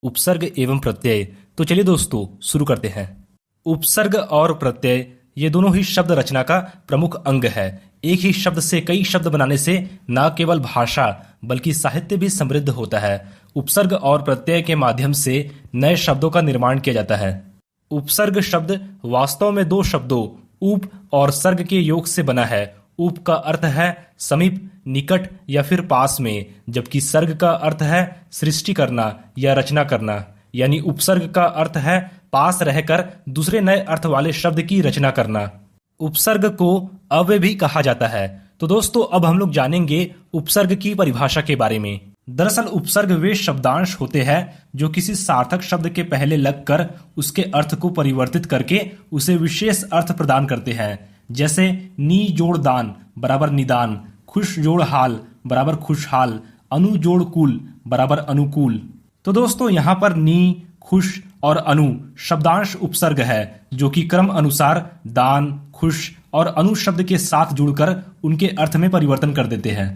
उपसर्ग एवं प्रत्यय। तो चलिए दोस्तों शुरू करते हैं। उपसर्ग और प्रत्यय ये दोनों ही शब्द रचना का प्रमुख अंग है। एक ही शब्द से कई शब्द बनाने से न केवल भाषा बल्कि साहित्य भी समृद्ध होता है। उपसर्ग और प्रत्यय के माध्यम से नए शब्दों का निर्माण किया जाता है। उपसर्ग शब्द वास्तव में दो शब्दों उप और सर्ग के योग से बना है। उप का अर्थ है समीप, निकट या फिर पास में, जबकि सर्ग का अर्थ है सृष्टि करना या रचना करना। यानी उपसर्ग का अर्थ है पास रहकर दूसरे नए अर्थ वाले शब्द की रचना करना। उपसर्ग को अव्यय भी कहा जाता है। तो दोस्तों अब हम लोग जानेंगे उपसर्ग की परिभाषा के बारे में। दरअसल उपसर्ग वे शब्दांश होते हैं जो किसी सार्थक शब्द के पहले लगकर उसके अर्थ को परिवर्तित करके उसे विशेष अर्थ प्रदान करते हैं। जैसे नी जोड़ दान बराबर निदान, खुश जोड़ हाल बराबर खुशहाल, अनु जोड़ कुल बराबर अनुकूल। तो दोस्तों यहाँ पर नी, खुश और अनु शब्दांश उपसर्ग है जो कि क्रम अनुसार दान, खुश और अनु शब्द के साथ जुड़कर उनके अर्थ में परिवर्तन कर देते हैं।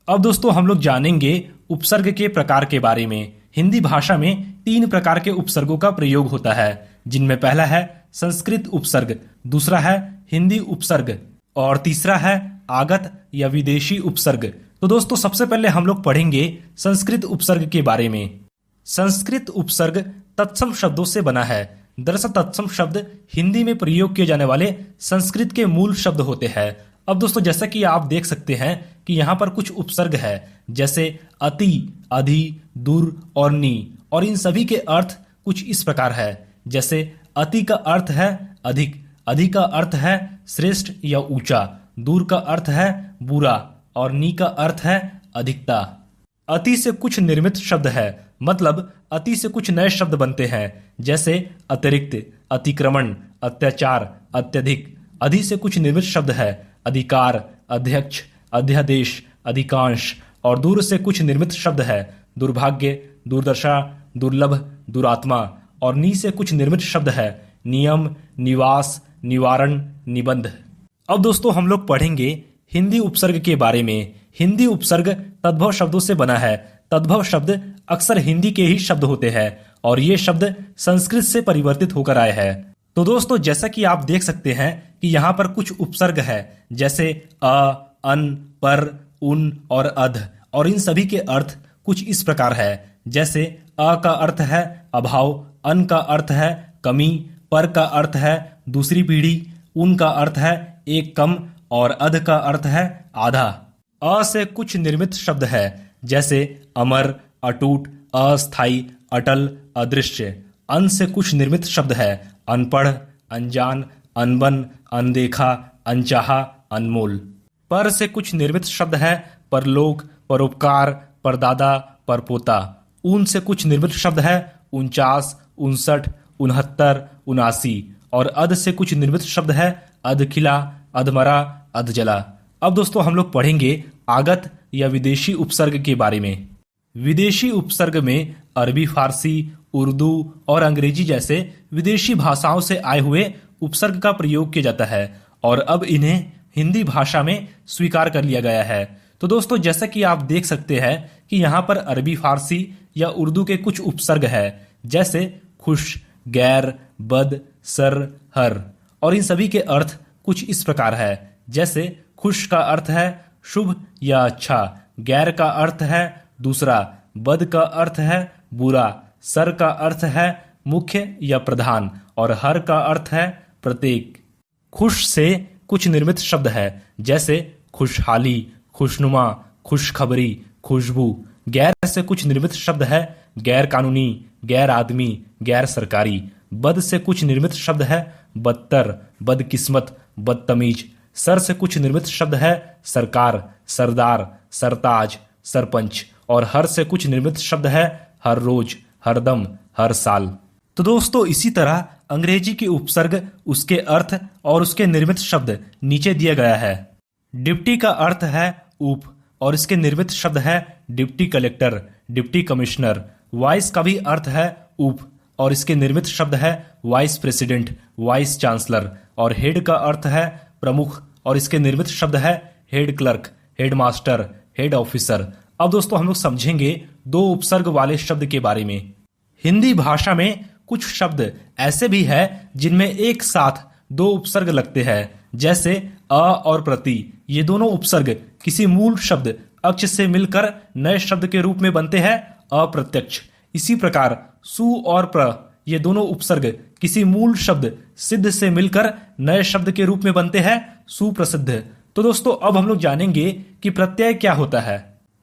अब दोस्तों हम लोग जानेंगे उपसर्ग के प्रकार के बारे में। हिंदी भाषा में 3 प्रकार के उपसर्गों का प्रयोग होता है, जिनमें पहला है संस्कृत उपसर्ग, दूसरा है हिंदी उपसर्ग और तीसरा है आगत या विदेशी उपसर्ग। तो दोस्तों सबसे पहले हम लोग पढ़ेंगे संस्कृत उपसर्ग के बारे में। संस्कृत उपसर्ग तत्सम शब्दों से बना है। दरअसल तत्सम शब्द हिंदी में प्रयोग किए जाने वाले संस्कृत के मूल शब्द होते हैं। अब दोस्तों जैसा कि आप देख सकते हैं कि यहाँ पर कुछ उपसर्ग है, जैसे अति, अधि, दूर और नी, और इन सभी के अर्थ कुछ इस प्रकार है। जैसे अति का अर्थ है अधिक, अधि का अर्थ है श्रेष्ठ या ऊंचा, दूर का अर्थ है बुरा और नी का अर्थ है अधिकता। अति से कुछ निर्मित शब्द है, मतलब अति से कुछ नए शब्द बनते हैं, जैसे अतिरिक्त, अतिक्रमण, अत्याचार, अत्यधिक। अधि से कुछ निर्मित शब्द है, अधिकार, अध्यक्ष, अध्यादेश, अधिकांश। और दूर से कुछ निर्मित शब्द है, दुर्भाग्य, दुर्दशा, दुर्लभ, दुरात्मा। और नी से कुछ निर्मित शब्द है, नियम, निवास, निवारण, निबंध। अब दोस्तों हम लोग पढ़ेंगे हिंदी उपसर्ग के बारे में। हिंदी उपसर्ग तद्भव शब्दों से बना है। तद्भव शब्द अक्सर हिंदी के ही शब्द होते हैं और ये शब्द संस्कृत से परिवर्तित होकर आए हैं। तो दोस्तों जैसा कि आप देख सकते हैं कि यहाँ पर कुछ उपसर्ग है, जैसे अ, अन, पर, उन और अध, और इन सभी के अर्थ कुछ इस प्रकार है। जैसे अ का अर्थ है अभाव, अन का अर्थ है कमी, पर का अर्थ है दूसरी पीढ़ी, उन का अर्थ है एक कम और अध का अर्थ है आधा। अ से कुछ निर्मित शब्द है, जैसे अमर, अटूट, अस्थायी, अटल, अदृश्य। अन से कुछ निर्मित शब्द है, अनपढ़, अनजान, अनबन, अनदेखा, अनचाहा, अनमोल। पर से कुछ निर्मित शब्द है, परलोक, परोपकार, परदादा, परपोता। ऊन से कुछ निर्मित शब्द है, 49, 59, 69, 79। और अध से कुछ निर्मित शब्द है, अधखिला, अधमरा, अधजला। अब दोस्तों हम लोग पढ़ेंगे आगत या विदेशी उपसर्ग के बारे में। विदेशी उपसर्ग में अरबी, फारसी, उर्दू और अंग्रेजी जैसे विदेशी भाषाओं से आए हुए उपसर्ग का प्रयोग किया जाता है और अब इन्हें हिंदी भाषा में स्वीकार कर लिया गया है। तो दोस्तों जैसा कि आप देख सकते हैं कि यहाँ पर अरबी, फारसी या उर्दू के कुछ उपसर्ग है, जैसे खुश, गैर, बद, सर, हर। और इन सभी के अर्थ कुछ इस प्रकार है। जैसे खुश का अर्थ है शुभ या अच्छा, गैर का अर्थ है दूसरा, बद का अर्थ है बुरा, सर का अर्थ है मुख्य या प्रधान और हर का अर्थ है प्रत्येक। खुश से कुछ निर्मित शब्द है, जैसे खुशहाली, खुशनुमा, खुशखबरी, खुशबू। गैर से कुछ निर्मित शब्द है, गैर कानूनी, गैर आदमी, गैर सरकारी। बद से कुछ निर्मित शब्द है, बदतर, बदकिस्मत, बदतमीज। सर से कुछ निर्मित शब्द है, सरकार, सरदार, सरताज, सरपंच। और हर से कुछ निर्मित शब्द है, हर रोज, हरदम, हर साल। तो दोस्तों इसी तरह अंग्रेजी की उपसर्ग, उसके अर्थ और उसके निर्मित शब्द नीचे दिया गया है। डिप्टी का अर्थ है ऊप और इसके निर्मित शब्द है deputy collector, deputy commissioner. Vice का भी अर्थ है ऊप और इसके निर्मित शब्द है वाइस प्रेसिडेंट, वाइस चांसलर। और हेड का अर्थ है प्रमुख और इसके निर्मित शब्द है head clerk, head master, head officer. अब दोस्तों हम लोग समझेंगे दो उपसर्ग वाले शब्द के बारे में। हिंदी भाषा में कुछ शब्द ऐसे भी है जिनमें एक साथ दो उपसर्ग लगते हैं, जैसे अ और प्रति। ये दोनों उपसर्ग किसी मूल शब्द अक्ष से मिलकर नए शब्द के रूप में बनते हैं अप्रत्यक्ष। इसी प्रकार सु और प्र ये दोनों उपसर्ग किसी मूल शब्द सिद्ध से मिलकर नए शब्द के रूप में बनते हैं सुप्रसिद्ध। तो दोस्तों अब हम लोग जानेंगे कि प्रत्यय क्या होता है।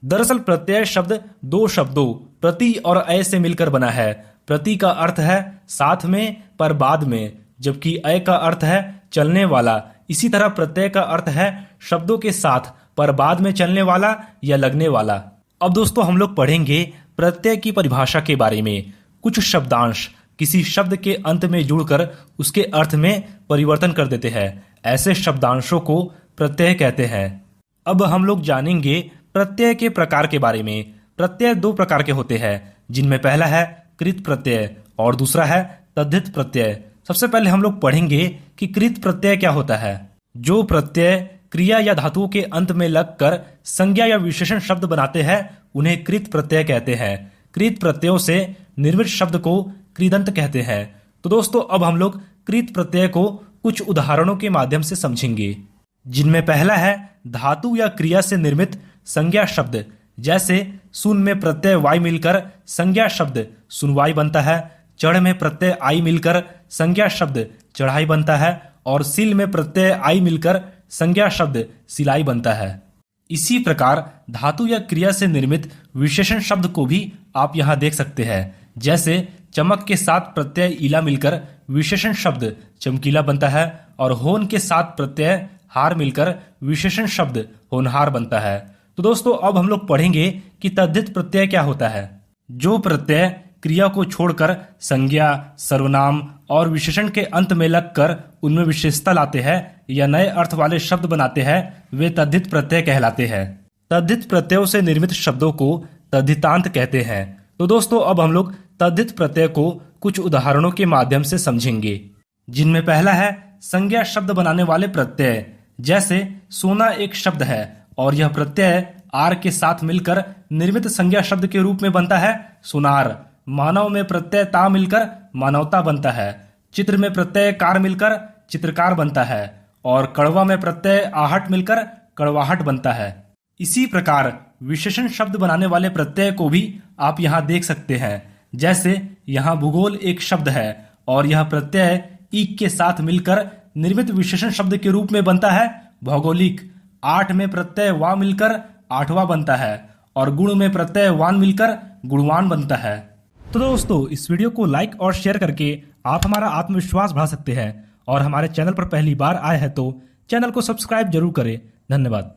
दरअसल प्रत्यय शब्द दो शब्दों प्रति और अय से मिलकर बना है। प्रति का अर्थ है साथ में पर बाद में, जबकि अय का अर्थ है चलने वाला। इसी तरह प्रत्यय का अर्थ है शब्दों के साथ पर बाद में चलने वाला या लगने वाला। अब दोस्तों हम लोग पढ़ेंगे प्रत्यय की परिभाषा के बारे में। कुछ शब्दांश किसी शब्द के अंत में जुड़कर उसके अर्थ में परिवर्तन कर देते हैं, ऐसे शब्दांशों को प्रत्यय कहते हैं। अब हम लोग जानेंगे प्रत्यय के प्रकार के बारे में। प्रत्यय दो प्रकार के होते हैं, जिनमें पहला है कृत प्रत्यय और दूसरा है तद्धित प्रत्यय। सबसे पहले हम लोग पढ़ेंगे कि कृत प्रत्यय क्या होता है। जो प्रत्यय क्रिया या धातुओं के अंत में लगकर संज्ञा या विशेषण शब्द बनाते हैं उन्हें कृत प्रत्यय कहते हैं। कृत प्रत्ययों से निर्मित शब्द को कृदंत कहते हैं। तो दोस्तों अब हम लोग कृत प्रत्यय को कुछ उदाहरणों के माध्यम से समझेंगे, जिनमें पहला है धातु या क्रिया से निर्मित संज्ञा शब्द। जैसे सुन में प्रत्यय वाई मिलकर संज्ञा शब्द सुनवाई बनता है, चढ़ में प्रत्यय आई मिलकर संज्ञा शब्द चढ़ाई बनता है और सिल में प्रत्यय आई मिलकर संज्ञा शब्द सिलाई बनता है। इसी प्रकार धातु या क्रिया से निर्मित विशेषण शब्द को भी आप यहाँ देख सकते हैं। जैसे चमक के साथ प्रत्यय ईला मिलकर विशेषण शब्द चमकीला बनता है और होन के साथ प्रत्यय हार मिलकर विशेषण शब्द होनहार बनता है। तो दोस्तों अब हम लोग पढ़ेंगे कि तद्धित प्रत्यय क्या होता है। जो प्रत्यय क्रिया को छोड़कर संज्ञा, सर्वनाम और विशेषण के अंत में लगकर उनमें विशेषता लाते हैं या नए अर्थ वाले शब्द बनाते हैं वे तद्धित प्रत्यय कहलाते हैं। तद्धित प्रत्ययों से निर्मित शब्दों को तद्धितांत कहते हैं। तो दोस्तों अब हम लोग तद्धित प्रत्यय को कुछ उदाहरणों के माध्यम से समझेंगे, जिनमें पहला है संज्ञा शब्द बनाने वाले प्रत्यय। जैसे सोना एक शब्द है और यह प्रत्यय आर के साथ मिलकर निर्मित संज्ञा शब्द के रूप में बनता है सोनार। मानव में प्रत्यय ता मिलकर मानवता बनता है। चित्र में प्रत्यय कार मिलकर चित्रकार बनता है और कड़वा में प्रत्यय आहट मिलकर कड़वाहट बनता है। इसी प्रकार विशेषण शब्द बनाने वाले प्रत्यय को भी आप यहाँ देख सकते हैं। जैसे यहाँ भूगोल एक शब्द है और यह प्रत्यय ईक के साथ मिलकर निर्मित विशेषण शब्द के रूप में बनता है भौगोलिक। आठ में प्रत्यय वा मिलकर आठवां बनता है और गुण में प्रत्यय वान मिलकर गुणवान बनता है। तो दोस्तों इस वीडियो को लाइक और शेयर करके आप हमारा आत्मविश्वास बढ़ा सकते हैं और हमारे चैनल पर पहली बार आए हैं तो चैनल को सब्सक्राइब जरूर करें। धन्यवाद।